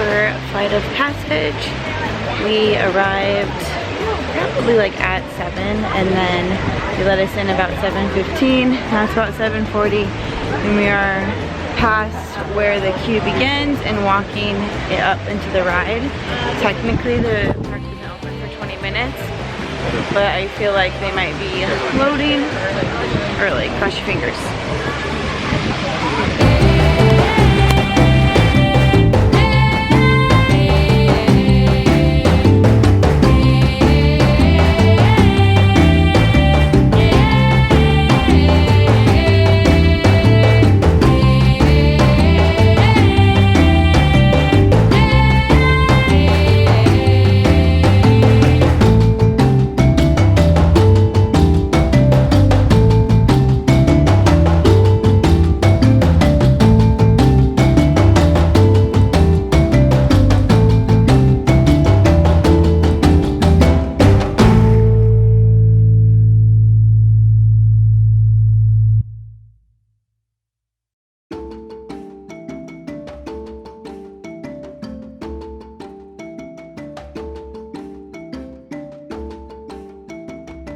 our flight of passage. We arrived probably like at 7 and then they let us in about 7:15. Now it's about 7:40 and we are past where the queue begins and walking it up into the ride. Technically the park isn't open for 20 minutes, but I feel like they might be loading early. Cross your fingers.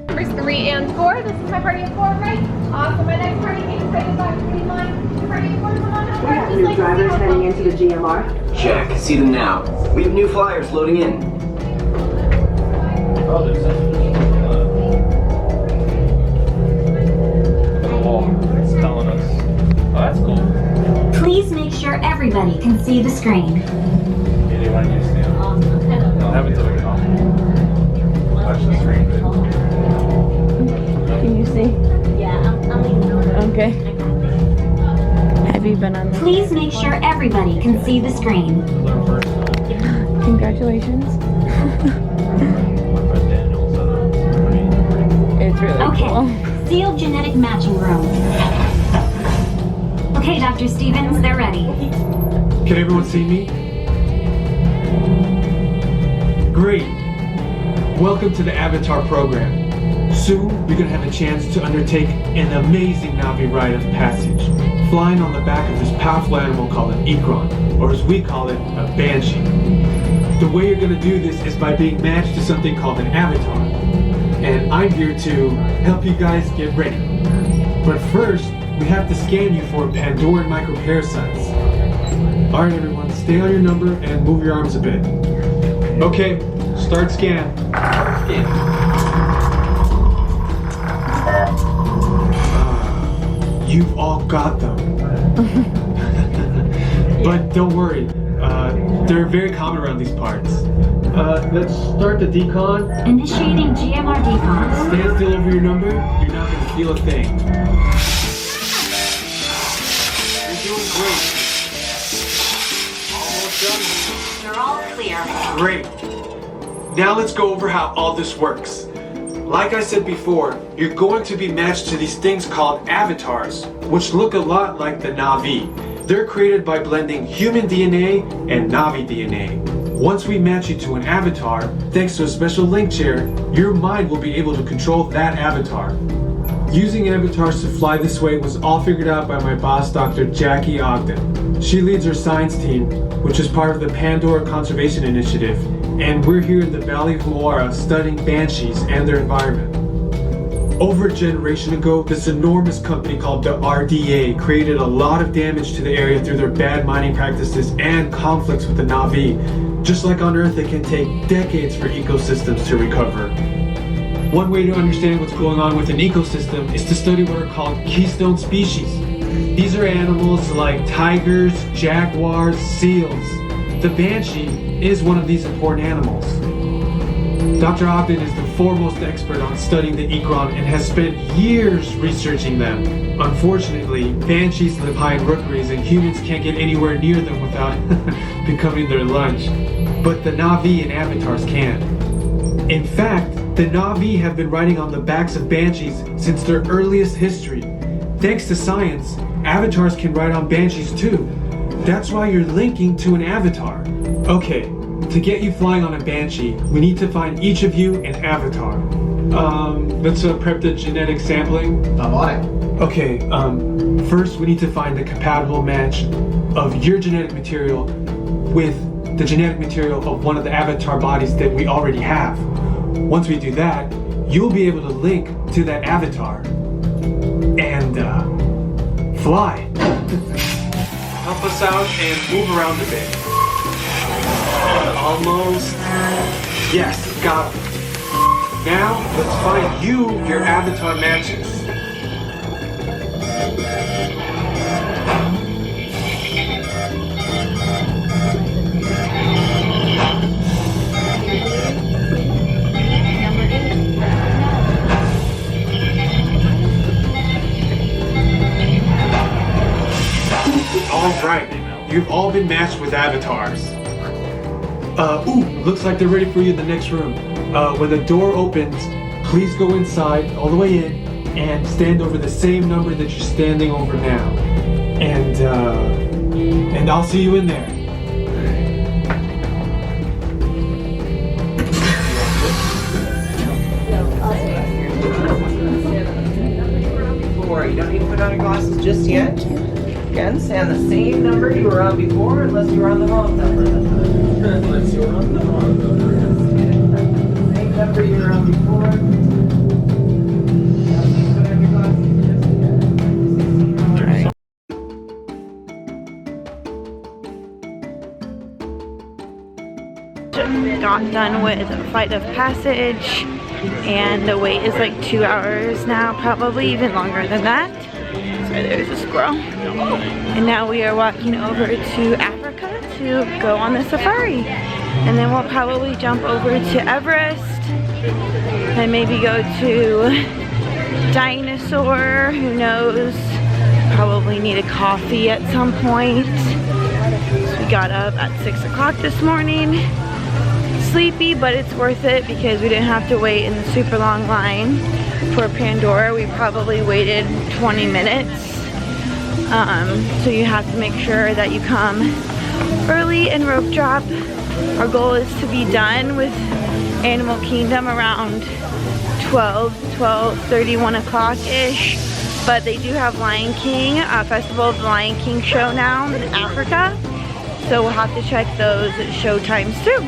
Numbers 3 and 4. This is my party of 4, right? Awesome. My next party is ready back to the line. Party of 4, come on over. We have new drivers heading into the GMR. Check. See them now. We have new flyers loading in. Oh, there's a wall. It's telling us. Oh, that's cool. Please make sure everybody can see the screen. Yeah, they want you to stand. No, have it till we get off. Watch the screen. Can you see? Yeah, I'm leaving over. Okay. Have you been on this? Please make sure everybody can see the screen. Congratulations. It's really Okay, cool. sealed genetic matching room. Okay, Dr. Stevens, they're ready. Can everyone see me? Great. Welcome to the Avatar program. Soon, you're going to have a chance to undertake an amazing Navi rite of passage, flying on the back of this powerful animal called an Ikron, or as we call it, a Banshee. The way you're going to do this is by being matched to something called an avatar. And I'm here to help you guys get ready. But first, we have to scan you for Pandoran microparasites. Alright everyone, stay on your number and move your arms a bit. Okay, start scan. You've all got them. But don't worry, they're very common around these parts. Let's start the decon. Initiating GMR decon. Stand still over your number, you're not going to feel a thing. You're doing great. Almost done. You're all clear. Great. Now let's go over how all this works. Like I said before, you're going to be matched to these things called avatars, which look a lot like the Navi. They're created by blending human DNA and Navi DNA. Once we match you to an avatar, thanks to a special link chair, your mind will be able to control that avatar. Using avatars to fly this way was all figured out by my boss, Dr. Jackie Ogden. She leads our science team, which is part of the Pandora Conservation Initiative, and we're here in the Valley of Moara studying banshees and their environment. Over a generation ago, this enormous company called the RDA created a lot of damage to the area through their bad mining practices and conflicts with the Navi. Just like on Earth, it can take decades for ecosystems to recover. One way to understand what's going on with an ecosystem is to study what are called keystone species. These are animals like tigers, jaguars, seals. The banshee is one of these important animals. Dr. Ogden is the foremost expert on studying the Ikron and has spent years researching them. Unfortunately, banshees live high in rookeries and humans can't get anywhere near them without becoming their lunch. But the Navi and avatars can. In fact, the Navi have been riding on the backs of banshees since their earliest history. Thanks to science, avatars can ride on banshees too. That's why you're linking to an avatar. Okay, to get you flying on a banshee, we need to find each of you an avatar. Let's prep the genetic sampling. I'm on it. Okay, first we need to find the compatible match of your genetic material with the genetic material of one of the avatar bodies that we already have. Once we do that, you'll be able to link to that avatar and fly. Help us out and move around a bit. Almost. Yes, got him. Now, let's find you your avatar matches. Alright, you've all been matched with avatars. Looks like they're ready for you in the next room. When the door opens, please go inside, all the way in, and stand over the same number that you're standing over now. And I'll see you in there. You don't need to put on your glasses just yet. Again, stand the same number you were on before, unless you were on the wrong number. Unless you were on the wrong number. Same number you were on before. Don't need to put on your glasses just yet. Got done with Flight of Passage, and the wait is like 2 hours now, probably even longer than that. Sorry, there's a squirrel. And now we are walking over to Africa to go on the safari. And then we'll probably jump over to Everest and maybe go to Dinosaur, who knows. Probably need a coffee at some point. So we got up at 6 o'clock this morning. Sleepy, but it's worth it because we didn't have to wait in the super long line for Pandora. We probably waited 20 minutes. So you have to make sure that you come early and rope drop. Our goal is to be done with Animal Kingdom around 12:30, 1 o'clock-ish. But they do have Lion King, Festival of the Lion King show now in Africa. So we'll have to check those show times too.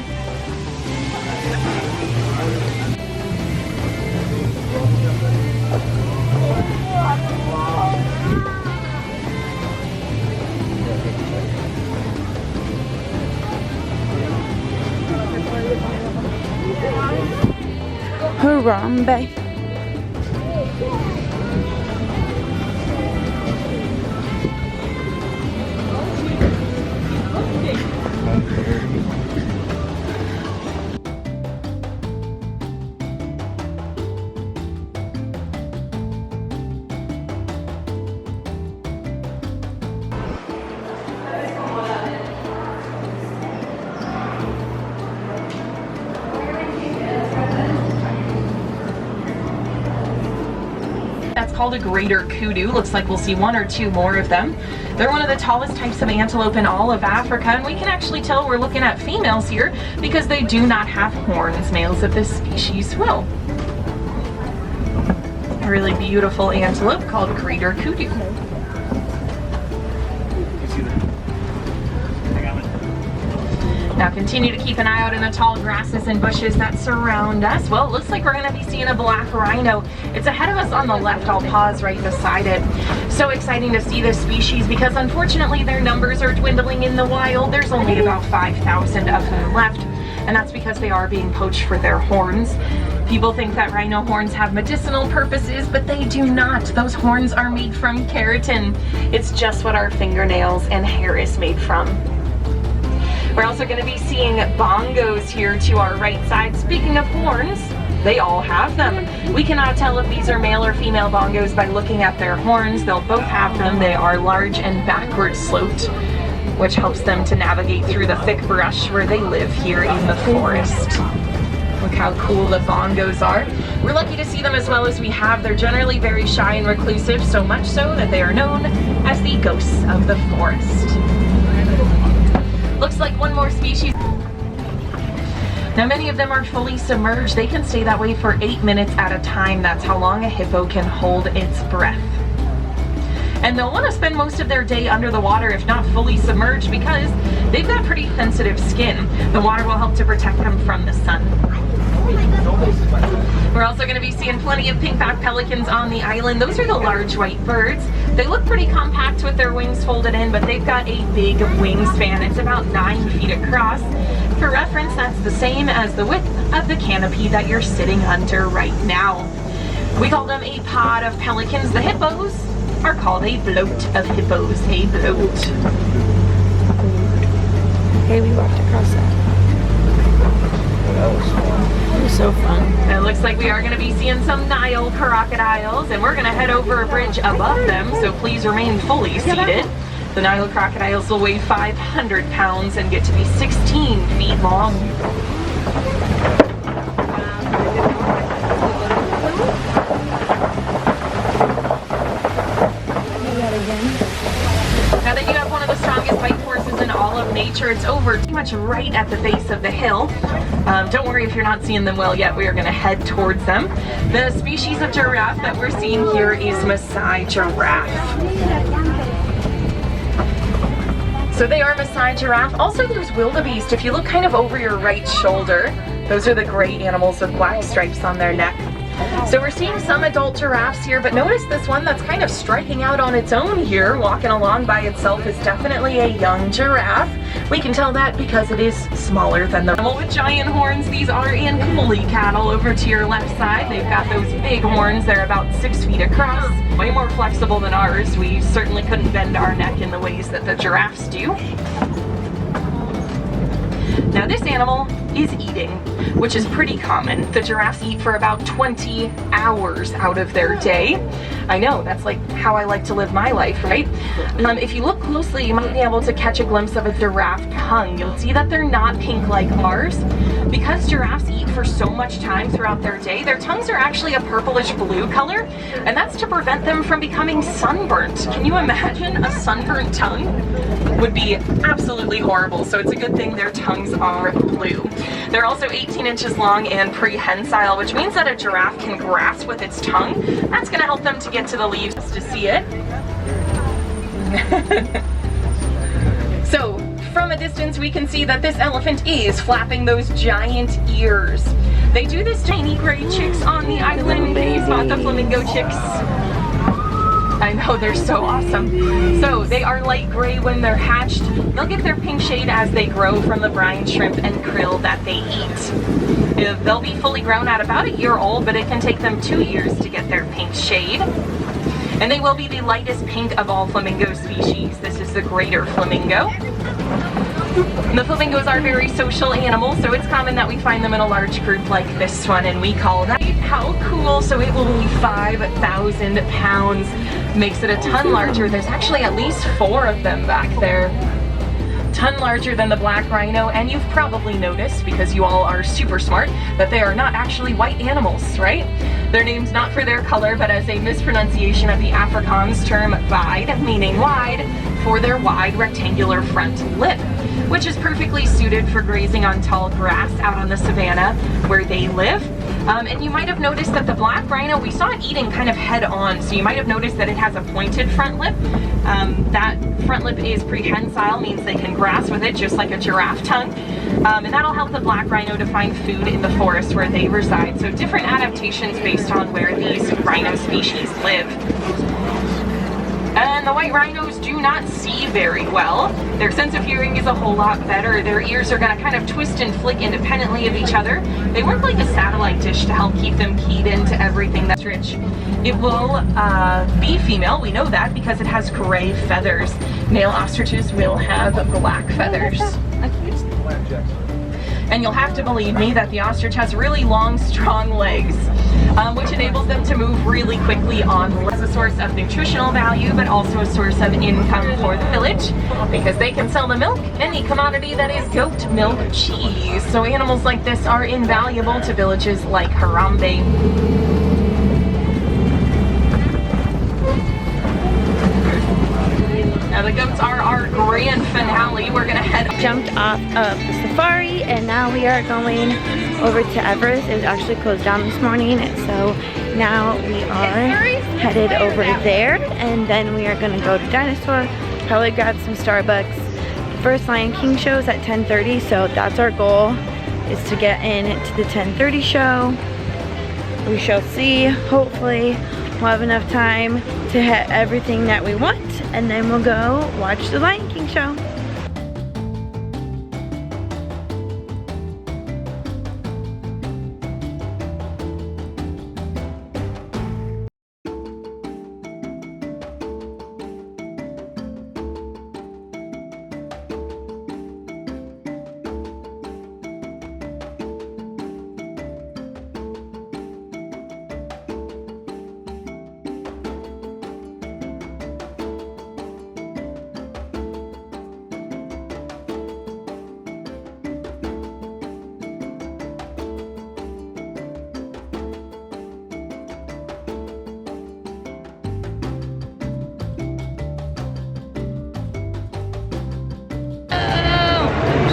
Harambe. Called a greater kudu. Looks like we'll see one or two more of them. They're one of the tallest types of antelope in all of Africa, and we can actually tell we're looking at females here because they do not have horns. Males of this species will. A really beautiful antelope called greater kudu. Now continue to keep an eye out in the tall grasses and bushes that surround us. Well, it looks like we're going to be seeing a black rhino. It's ahead of us on the left. I'll pause right beside it. So exciting to see this species because unfortunately their numbers are dwindling in the wild. There's only about 5,000 of them left, and that's because they are being poached for their horns. People think that rhino horns have medicinal purposes, but they do not. Those horns are made from keratin. It's just what our fingernails and hair is made from. We're also going to be seeing bongos here to our right side. Speaking of horns, they all have them. We cannot tell if these are male or female bongos by looking at their horns. They'll both have them. They are large and backward sloped, which helps them to navigate through the thick brush where they live here in the forest. Look how cool the bongos are. We're lucky to see them as well as we have. They're generally very shy and reclusive, so much so that they are known as the ghosts of the forest. Looks like one more species. Now many of them are fully submerged. They can stay that way for 8 minutes at a time. That's how long a hippo can hold its breath. And they'll want to spend most of their day under the water, if not fully submerged, because they've got pretty sensitive skin. The water will help to protect them from the sun. We're also going to be seeing plenty of pink-backed pelicans on the island. Those are the large white birds. They look pretty compact with their wings folded in, but they've got a big wingspan. It's about 9 feet across. For reference, that's the same as the width of the canopy that you're sitting under right now. We call them a pod of pelicans. The hippos are called a bloat of hippos, a bloat. Hey, we walked across that. That was fun. It was so fun. It looks like we are going to be seeing some Nile crocodiles, and we're going to head over a bridge above them, so please remain fully seated. The Nile crocodiles will weigh 500 pounds and get to be 16 feet long. Now that you have one of the strongest bite forces in all of nature, it's over pretty much right at the base of the hill. Don't worry if you're not seeing them well yet, we are going to head towards them. The species of giraffe that we're seeing here is Maasai giraffe. So they are Maasai giraffe. Also there's wildebeest. If you look kind of over your right shoulder, those are the gray animals with black stripes on their neck. So we're seeing some adult giraffes here, but notice this one that's kind of striking out on its own here, walking along by itself, is definitely a young giraffe. We can tell that because it is smaller than the animal with giant horns. These are Ankole cattle over to your left side. They've got those big horns. They're about 6 feet across. Way more flexible than ours. We certainly couldn't bend our neck in the ways that the giraffes do. Now this animal is eating, which is pretty common. The giraffes eat for about 20 hours out of their day. I know, that's like how I like to live my life, right? If you look closely, you might be able to catch a glimpse of a giraffe tongue. You'll see that they're not pink like ours. Because giraffes eat for so much time throughout their day, their tongues are actually a purplish blue color, and that's to prevent them from becoming sunburnt. Can you imagine a sunburnt tongue? Would be absolutely horrible, so it's a good thing their tongues are blue. They're also 18 inches long and prehensile, which means that a giraffe can grasp with its tongue. That's going to help them to get to the leaves to see it. So, from a distance we can see that this elephant is flapping those giant ears. They do this to tiny gray chicks on the island. They spot the flamingo chicks. I know, they're so awesome. So they are light gray when they're hatched. They'll get their pink shade as they grow from the brine shrimp and krill that they eat. They'll be fully grown at about a year old, but it can take them 2 years to get their pink shade. And they will be the lightest pink of all flamingo species. This is the greater flamingo. The flamingos are very social animals, so it's common that we find them in a large group like this one, and we call that. How cool! So it will weigh 5,000 pounds. Makes it a ton larger. There's actually at least 4 of them back there. Ton larger than the black rhino, and you've probably noticed, because you all are super smart, that they are not actually white animals, right? They're named not for their color, but as a mispronunciation of the Afrikaans term wide, meaning wide, for their wide rectangular front lip, which is perfectly suited for grazing on tall grass out on the savanna where they live. And you might have noticed that the black rhino, we saw it eating kind of head on, so you might have noticed that it has a pointed front lip. That front lip is prehensile, means they can grasp with it just like a giraffe tongue. And that'll help the black rhino to find food in the forest where they reside. So different adaptations based on where these rhino species live. And the white rhinos do not see very well. Their sense of hearing is a whole lot better. Their ears are going to kind of twist and flick independently of each other. They work like a satellite dish to help keep them keyed into everything that's rich. It will be female, we know that, because it has gray feathers. Male ostriches will have black feathers. And you'll have to believe me that the ostrich has really long, strong legs, which enables them to move really quickly on as a source of nutritional value, but also a source of income for the village, because they can sell the milk, any commodity that is goat milk cheese. So animals like this are invaluable to villages like Harambe. Now the goats are our our grand finale. We're gonna head. Jumped off of the safari and now we are going over to Everest. It was actually closed down this morning, so now we are headed over there, and then we are gonna go to Dinosaur, probably grab some Starbucks. The first Lion King show is at 10:30, so that's our goal, is to get in to the 10:30 show. We shall see. Hopefully we'll have enough time to hit everything that we want, and then we'll go watch the Lion King show.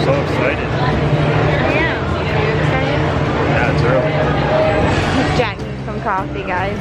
So excited. Yeah, are you excited? Yeah, it's early. Jack needs some coffee, guys.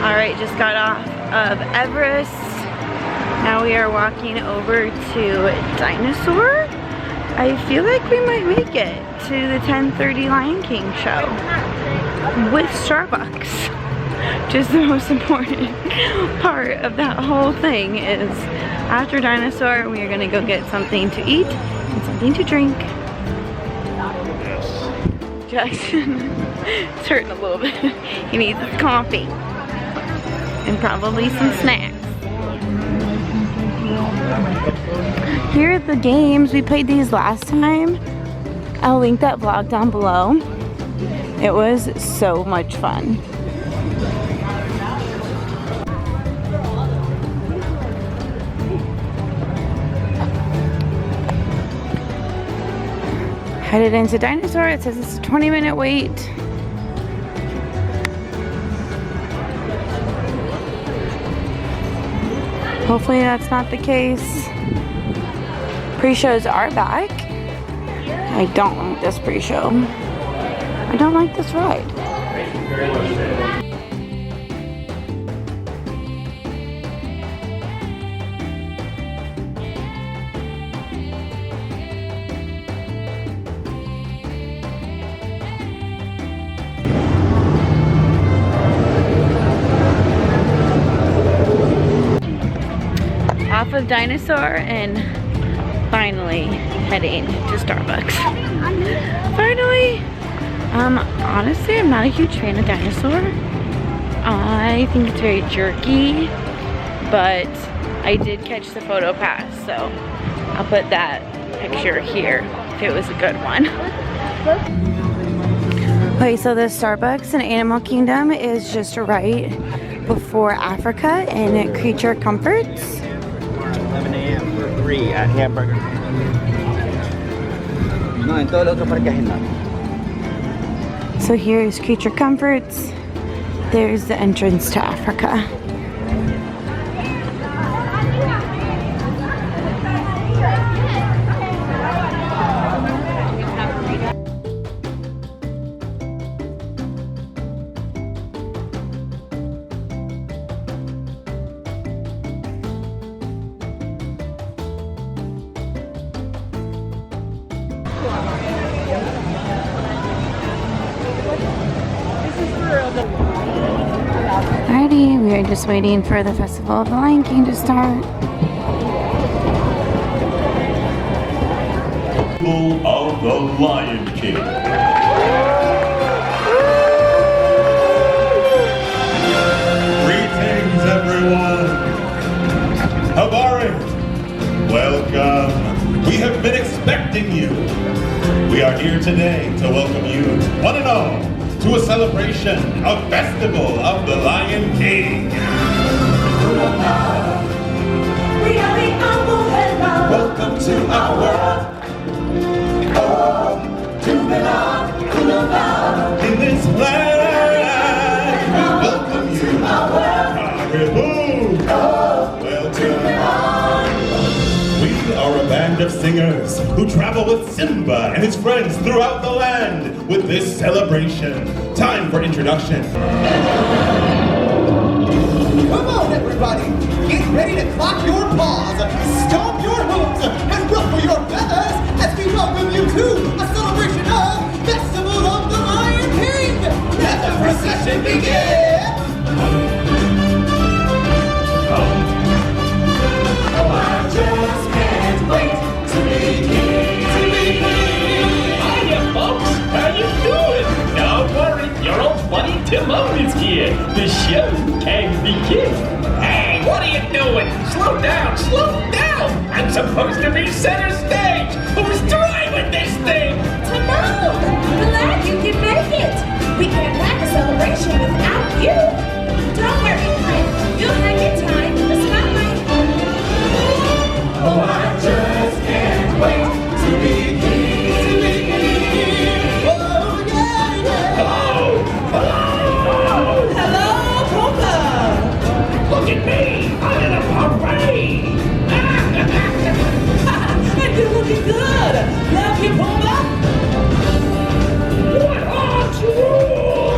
Alright, just got off of Everest. Now we are walking over to Dinosaur. I feel like we might make it to the 10:30 Lion King show with Starbucks. Just the most important part of that whole thing is after Dinosaur, we are gonna go get something to eat and something to drink. Yes. Jackson is hurting a little bit. He needs his coffee and probably some snacks. Here are the games. We played these last time. I'll link that vlog down below. It was so much fun. Headed into Dinosaur. It says it's a 20-minute wait. Hopefully that's not the case. Pre-shows are back. I don't like this pre-show. I don't like this ride. Off of Dinosaur and finally heading to Starbucks. Finally! Honestly, I'm not a huge fan of Dinosaur. I think it's very jerky, but I did catch the photo pass, so I'll put that picture here if it was a good one. Okay, so the Starbucks in Animal Kingdom is just right before Africa in Creature Comforts. 11 a.m. for 3 at Hamburger. No, en todo lo otro parque agendado. So here's Creature Comforts. There's the entrance to Africa. Alrighty, we are just waiting for the Festival of the Lion King to start. Festival of the Lion King. Greetings, everyone. Habari, welcome. We have been expecting you. We are here today to welcome you, one and all, to a celebration, a festival of the Lion King. We are the humble hello. Welcome to our world. Oh, to belong. In this land, we welcome you. To our world. Caribou. Oh, welcome. We are a band of singers who travel with Simba and his friends throughout the land with this celebration. Time for introduction. Come on, everybody! Get ready to clap your paws, stomp your hooves, and ruffle your feathers as we welcome you to a celebration of Festival of the Lion King! Let the procession begin! Oh, I just can't wait to be king! Hiya, folks! How you doing? Don't worry, your old buddy Timon is here. The show can begin. Hey, what are you doing? Slow down, slow down! I'm supposed to be center stage! Who's driving this thing? Timon! Glad you can make it! We can't have a celebration without you! Don't worry, friend. You'll have your time in the spotlight. Oh, I just can't wait to be king! Oh, yeah, yeah! Hello! Hello! Hello, Pumbaa! Look at me! I'm in a parade! And you're looking good! Love you, Pumbaa! What a rule!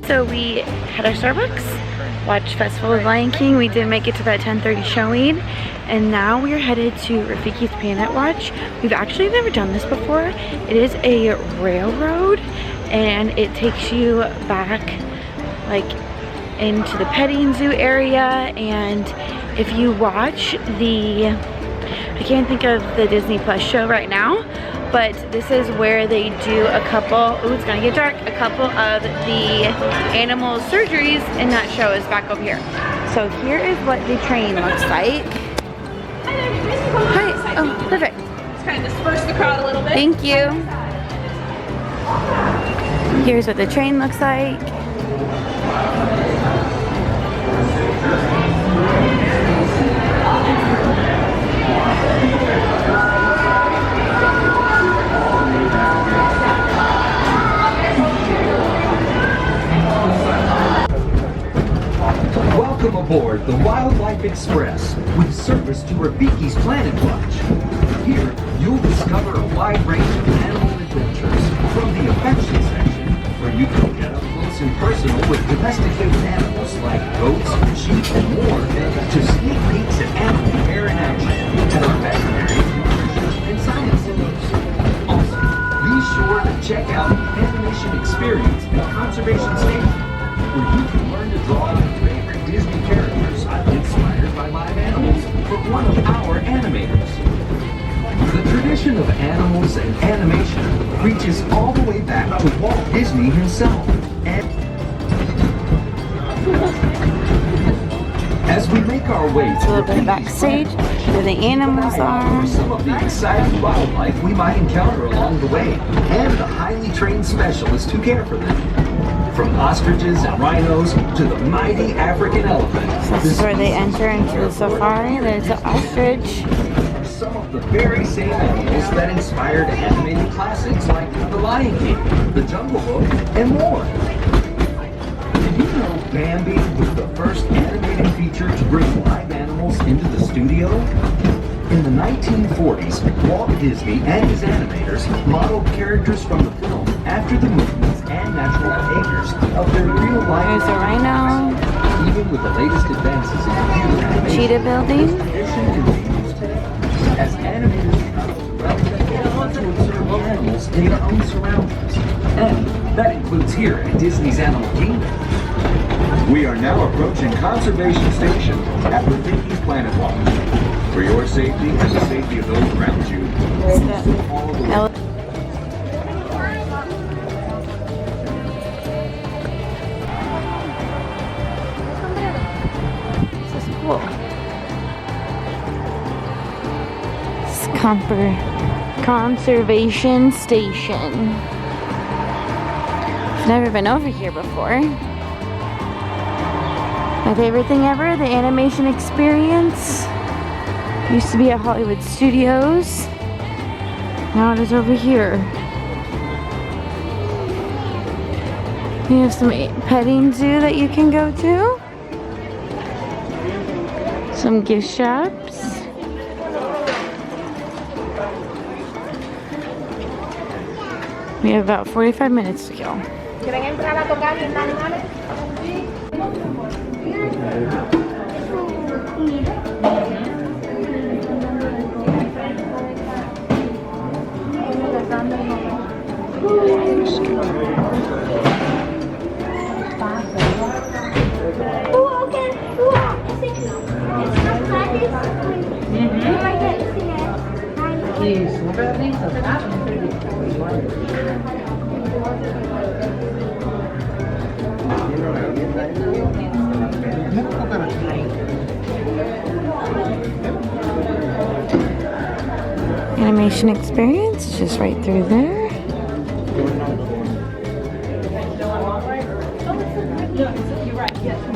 So we had our Starbucks, watched Festival of Lion King. We did make it to that 10:30 showing. And now we're headed to Rafiki's Planet Watch. We've actually never done this before. It is a railroad and it takes you back like into the petting zoo area. And if you watch the, I can't think of the Disney Plus show right now, but this is where they do a couple, oh it's gonna get dark, a couple of the animal surgeries, and that show is back over here. So here is what the train looks like. Hi, oh perfect. Let's kind of disperse the crowd a little bit. Thank you. Here's what the train looks like. Welcome aboard the Wildlife Express with service to Rafiki's Planet Watch. Here, you'll discover a wide range of animal adventures, from the affection section, where you can get up close and personal with domesticated animals like goats, sheep, and more, to sneak peeks at animal care in action, to our veterinary, nutrition, and science centers. Also, be sure to check out the Animation Experience and Conservation Station, where you can learn to draw your favorite Disney characters inspired by live animals from one of our animators. The tradition of animals and animation reaches all the way back to Walt Disney himself. And as we make our way to a little bit backstage where the animals are, some of the exciting wildlife we might encounter along the way, and the highly trained specialists who care for them. From ostriches and rhinos to the mighty African elephant. This is where they enter into the safari. There's an ostrich. Some of the very same animals that inspired animated classics like The Lion King, The Jungle Book, and more. Did you know Bambi was the first animated feature to bring live animals into the studio? In the 1940s, Walt Disney and his animators modeled characters from the film after the movements and natural behaviors of their real life. There's a rhino. Even with the latest advances in computer animation, Cheetah building. tradition continues today. As animators travel throughout the world to observe animals in their own surroundings. And that includes here at Disney's Animal Kingdom. We are now approaching Conservation Station at Rafiki's Planet Watch. For your safety and the safety of those around you, follow the way. This is cool. This is Conservation Station. I've never been over here before. My favorite thing ever, the animation experience. Used to be at Hollywood Studios. Now it is over here. You have some petting zoo that you can go to. Some gift shops. We have about 45 minutes to go. Animation experience is just right through there.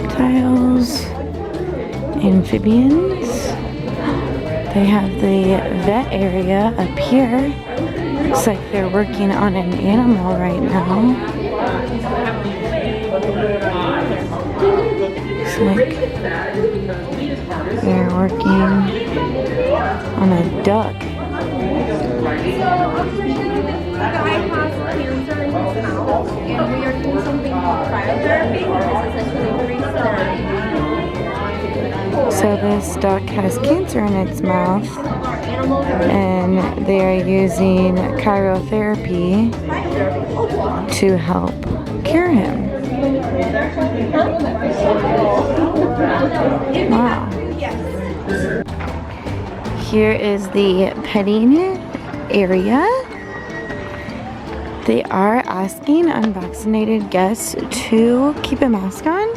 Tiles, amphibians. They have the vet area up here. Looks like they're working on an animal right now. Looks like they're working on a duck. The guy has cancer in his house, and we are doing something called cryotherapy, which is essentially freeze therapy. So this duck has cancer in its mouth, and they are using cryotherapy to help cure him. Wow. Here is the petting area. They are asking unvaccinated guests to keep a mask on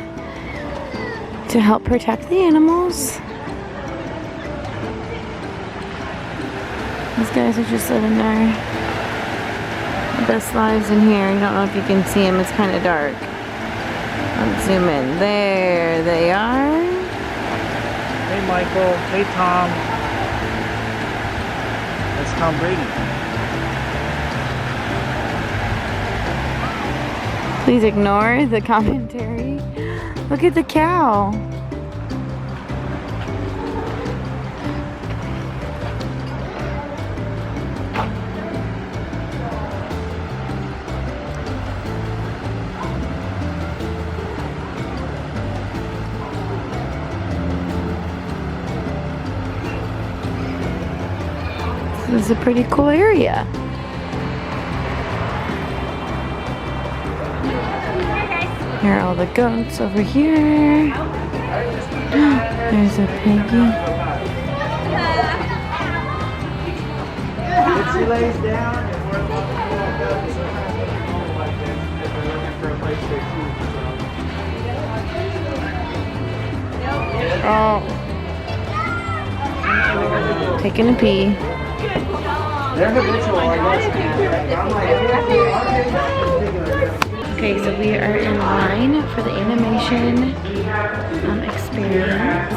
to help protect the animals. These guys are just living their best lives in here. I don't know if you can see them, it's kind of dark. Let's zoom in. There they are. Hey Michael, hey Tom. That's Tom Brady. Please ignore the commentary. Look at the cow. This is a pretty cool area. Here are all the goats over here. There's a piggy. She lays down and we're looking for a place to Oh. Taking a pee. They're habitual, I guess. Okay, so we are in line for the animation experience.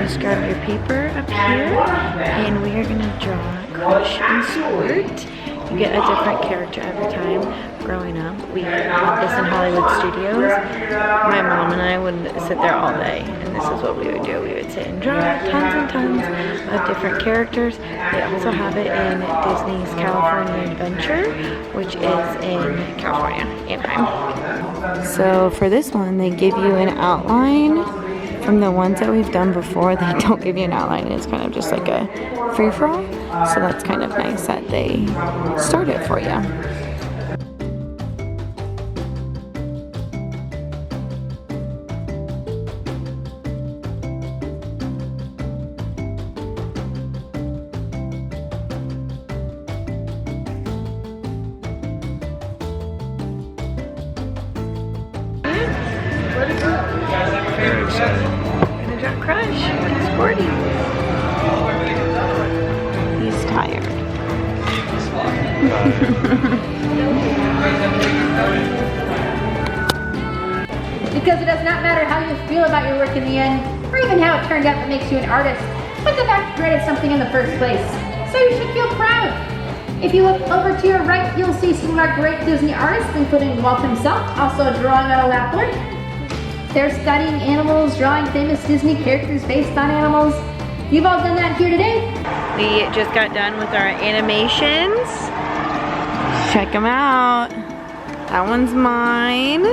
Just grab your paper up here, and we are gonna draw Crush and Squirt. You get a different character every time. Growing up, we had this in Hollywood Studios. My mom and I would sit there all day, and this is what we would do. We would sit and draw tons and tons of different characters. They also have it in Disney's California Adventure, which is in California, Anaheim. So for this one, they give you an outline. From the ones that we've done before, they don't give you an outline. It's kind of just like a free-for-all. So that's kind of nice that they start it for you. Gonna drop Crush. He's sporty. He's tired. Because it does not matter how you feel about your work in the end, or even how it turned out that makes you an artist, but the fact you created something in the first place. So you should feel proud. If you look over to your right, you'll see some of our great Disney artists, including Walt himself, also drawing on a lapboard. They're studying animals, drawing famous Disney characters based on animals. You've all done that here today. We just got done with our animations. Check them out. That one's mine.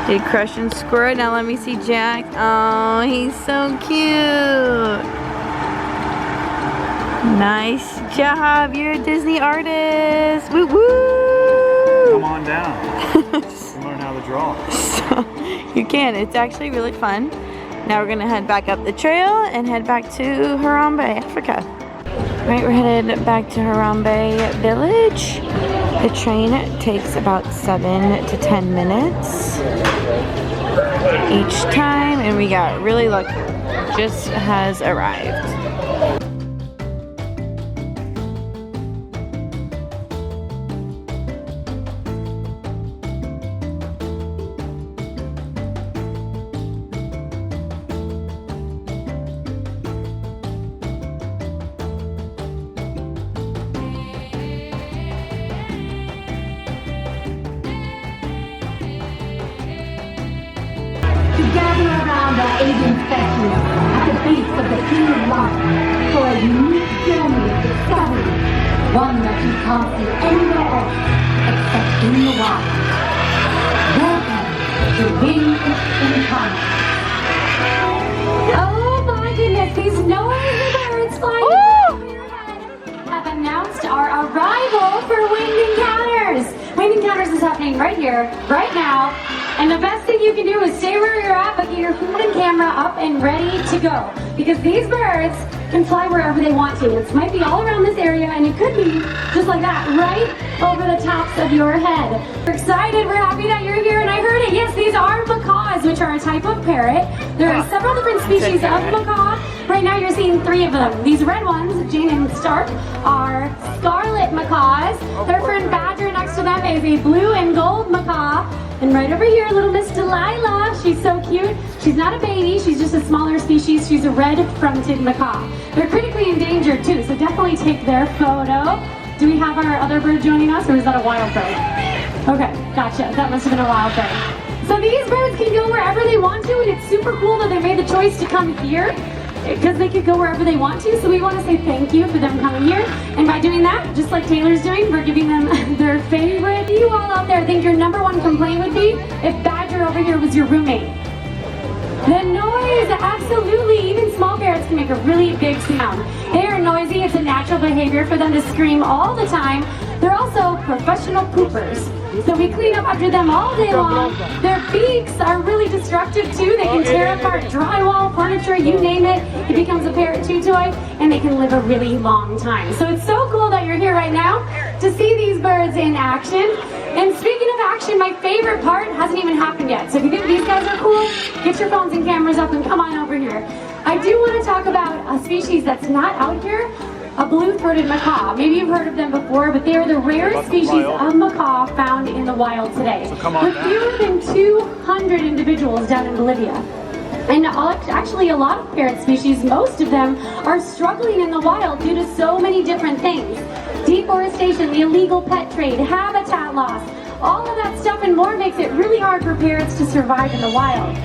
Did Crush and Squirt. Now let me see Jack. Oh, he's so cute. Nice job. You're a Disney artist. Woo woo. Come on down. Learn how to draw. So, you can. It's actually really fun. Now we're gonna head back up the trail and head back to Harambe, Africa. All right, we're headed back to Harambe Village. The train takes about 7 to 10 minutes each time, and we got really lucky. Just has arrived. Gather around our Asian statues at the base of the King of Life for a unique journey of discovery, one that you can't see anywhere else except in the wild. Welcome to win in combat. Oh my goodness, these noisy birds flying over your head have announced our arrival for Wind Encounters. Wind Encounters is happening right here, right now. And the best thing you can do is stay where you're at, but get your phone and camera up and ready to go. Because these birds can fly wherever they want to. It might be all around this area, and it could be just like that, right over the tops of your head. We're excited, we're happy that you're here, and I heard it. Yes, these are macaws, which are a type of parrot. There are several different species of macaw. Right now you're seeing 3 of them. These red ones, Jane and Stark, are scarlet macaws. Their friend Badger next to them is a blue and gold macaw. And right over here, little Miss Delilah, she's so cute. She's not a baby, she's just a smaller species. She's a red-fronted macaw. They're critically endangered too, so definitely take their photo. Do we have our other bird joining us, or is that a wild bird? Okay, gotcha, that must have been a wild bird. So these birds can go wherever they want to, and it's super cool that they made the choice to come here, because they could go wherever they want to, so we want to say thank you for them coming here. And by doing that, just like Taylor's doing, we're giving them their favorite. You all out there think your #1 complaint would be if Badger over here was your roommate? The noise, absolutely. Even small parrots can make a really big sound. They are noisy. It's a natural behavior for them to scream all the time. They're also professional poopers. So we clean up after them all day long. Their beaks are really destructive too. They can tear apart drywall, furniture, you name it. It becomes a parrot chew toy, and they can live a really long time. So it's so cool that you're here right now to see these birds in action. And speaking of action, my favorite part hasn't even happened yet. So if you think these guys are cool, get your phones and cameras up and come on over here. I do want to talk about a species that's not out here. A blue-throated macaw. Maybe you've heard of them before, but they are the rarest species of macaw found in the wild today. With fewer than 200 individuals down in Bolivia. And actually a lot of parrot species, most of them are struggling in the wild due to so many different things. Deforestation, the illegal pet trade, habitat loss, all of that stuff and more makes it really hard for parrots to survive in the wild.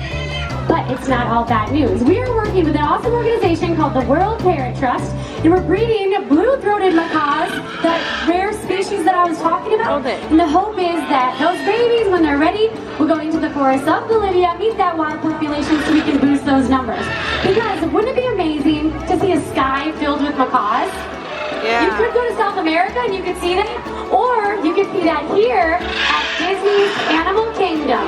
But it's not all bad news. We are working with an awesome organization called the World Parrot Trust, and we're breeding blue-throated macaws, that rare species that I was talking about. And the hope is that those babies, when they're ready, will go into the forests of Bolivia, meet that wild population so we can boost those numbers. Because wouldn't it be amazing to see a sky filled with macaws? Yeah. You could go to South America and you could see that, or you could see that here at Disney's Animal Kingdom.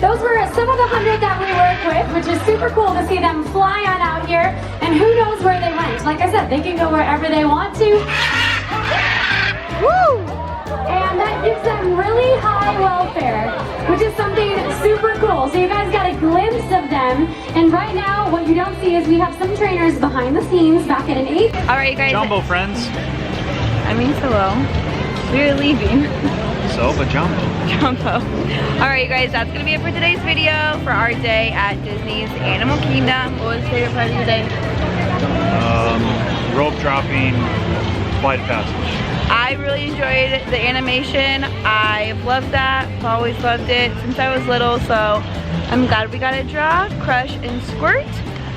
Those were some of the 100 that we work with, which is super cool to see them fly on out here, and who knows where they went. Like I said, they can go wherever they want to. Woo! And that gives them really high welfare, which is something super cool. So you guys got a glimpse of them, and right now what you don't see is we have some trainers behind the scenes back at an 8. All right, you guys. Jumbo friends. I mean, hello. We're leaving. So, but Jumbo. Jumbo. Alright you guys, that's going to be it for today's video for our day at Disney's Animal Kingdom. What was your favorite part of the day? Rope dropping, flight of passage. I really enjoyed the animation. I've loved that. I've always loved it since I was little, so I'm glad we got to draw, crush, and squirt.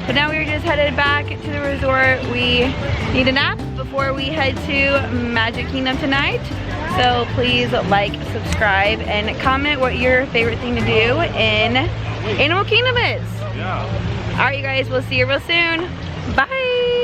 But now we're just headed back to the resort. We need a nap before we head to Magic Kingdom tonight. So please like, subscribe, and comment what your favorite thing to do in Animal Kingdom is. Yeah. Alright you guys, we'll see you real soon. Bye!